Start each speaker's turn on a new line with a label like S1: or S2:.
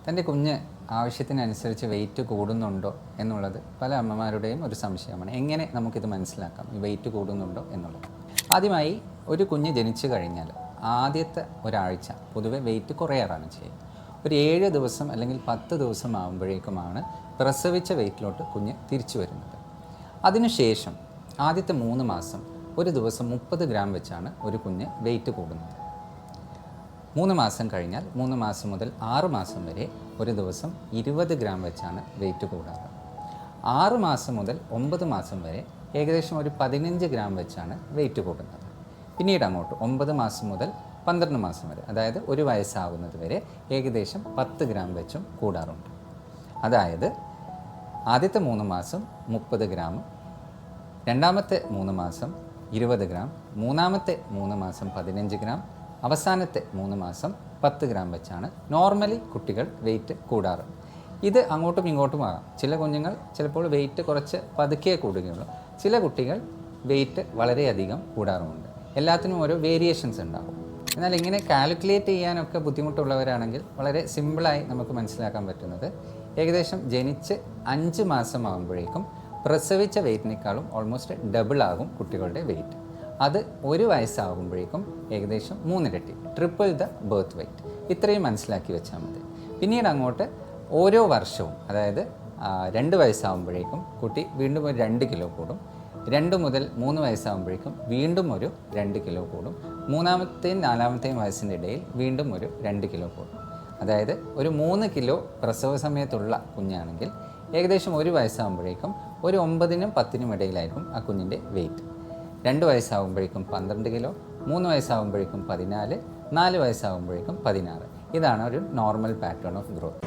S1: തൻ്റെ കുഞ്ഞ് ആവശ്യത്തിനനുസരിച്ച് വെയിറ്റ് കൂടുന്നുണ്ടോ എന്നുള്ളത് പല അമ്മമാരുടെയും ഒരു സംശയമാണ്. എങ്ങനെ നമുക്കിത് മനസ്സിലാക്കാം, ഈ വെയിറ്റ് കൂടുന്നുണ്ടോ എന്നുള്ളത്? ആദ്യമായി ഒരു കുഞ്ഞ് ജനിച്ചു കഴിഞ്ഞാൽ ആദ്യത്തെ ഒരാഴ്ച പൊതുവെ വെയിറ്റ് കുറയാറാണ് ചെയ്യുക. ഒരു 7 ദിവസം അല്ലെങ്കിൽ 10 ദിവസം ആകുമ്പോഴേക്കുമാണ് പ്രസവിച്ച വെയിറ്റിലോട്ട് കുഞ്ഞ് തിരിച്ചു വരുന്നത്. അതിനുശേഷം ആദ്യത്തെ 3 മാസം ഒരു ദിവസം 30 ഗ്രാം വെച്ചാണ് ഒരു കുഞ്ഞ് വെയിറ്റ് കൂടുന്നത്. 3 മാസം കഴിഞ്ഞാൽ 3 മാസം മുതൽ 6 മാസം വരെ ഒരു ദിവസം 20 ഗ്രാം വെച്ചാണ് വെയിറ്റ് കൂടാറ്. 6 മാസം മുതൽ 9 മാസം വരെ ഏകദേശം ഒരു 15 ഗ്രാം വെച്ചാണ് വെയിറ്റ് കൂടുന്നത്. പിന്നീട് അങ്ങോട്ട് 9 മാസം മുതൽ 12 മാസം വരെ, അതായത് ഒരു വയസ്സാകുന്നത് വരെ ഏകദേശം 10 ഗ്രാം വെച്ചും കൂടാറുണ്ട്. അതായത് ആദ്യത്തെ 3 മാസം 30 ഗ്രാം, രണ്ടാമത്തെ 3 മാസം 20 ഗ്രാം, മൂന്നാമത്തെ 3 മാസം 15 ഗ്രാം, അവസാനത്തെ 3 മാസം 10 ഗ്രാം വെച്ചാണ് നോർമലി കുട്ടികൾ വെയിറ്റ് കൂടാറ്. ഇത് അങ്ങോട്ടും ഇങ്ങോട്ടും ആകാം. ചില കുഞ്ഞുങ്ങൾ ചിലപ്പോൾ വെയിറ്റ് കുറച്ച് പതുക്കെ കൂടുകയുള്ളൂ, ചില കുട്ടികൾ വെയിറ്റ് വളരെയധികം കൂടാറുമുണ്ട്. എല്ലാത്തിനും ഓരോ വേരിയേഷൻസ് ഉണ്ടാകും. എന്നാൽ ഇങ്ങനെ കാൽക്കുലേറ്റ് ചെയ്യാനൊക്കെ ബുദ്ധിമുട്ടുള്ളവരാണെങ്കിൽ വളരെ സിമ്പിളായി നമുക്ക് മനസ്സിലാക്കാൻ പറ്റുന്നത്, ഏകദേശം ജനിച്ച് 5 മാസം ആകുമ്പോഴേക്കും പ്രസവിച്ച വെയിറ്റിനേക്കാളും ഓൾമോസ്റ്റ് ഡബിൾ ആകും കുട്ടികളുടെ വെയിറ്റ്. അത് ഒരു വയസ്സാകുമ്പോഴേക്കും ഏകദേശം 3 ഇരട്ടി, ട്രിപ്പിൾ ദ ബർത്ത് വെയ്റ്റ്. ഇത്രയും മനസ്സിലാക്കി വെച്ചാൽ മതി. പിന്നീട് അങ്ങോട്ട് ഓരോ വർഷവും, അതായത് 2 വയസ്സാകുമ്പോഴേക്കും കുട്ടി വീണ്ടും ഒരു 2 കിലോ കൂടും. 2 മുതൽ 3 വയസ്സാകുമ്പോഴേക്കും വീണ്ടും ഒരു 2 കിലോ കൂടും. 3-ാമത്തെയും 4-ാമത്തെയും വയസ്സിൻ്റെ ഇടയിൽ വീണ്ടും ഒരു 2 കിലോ കൂടും. അതായത് ഒരു 3 കിലോ പ്രസവ സമയത്തുള്ള കുഞ്ഞാണെങ്കിൽ ഏകദേശം ഒരു വയസ്സാകുമ്പോഴേക്കും ഒരു 9-നും 10-നും ഇടയിലായിരിക്കും ആ കുഞ്ഞിൻ്റെ വെയിറ്റ്. 2 വയസ്സാകുമ്പോഴേക്കും 12 കിലോ, 3 വയസ്സാകുമ്പോഴേക്കും 14, 4 വയസ്സാകുമ്പോഴേക്കും 16. ഇതാണ് ഒരു നോർമൽ പാറ്റേൺ ഓഫ് ഗ്രോത്ത്.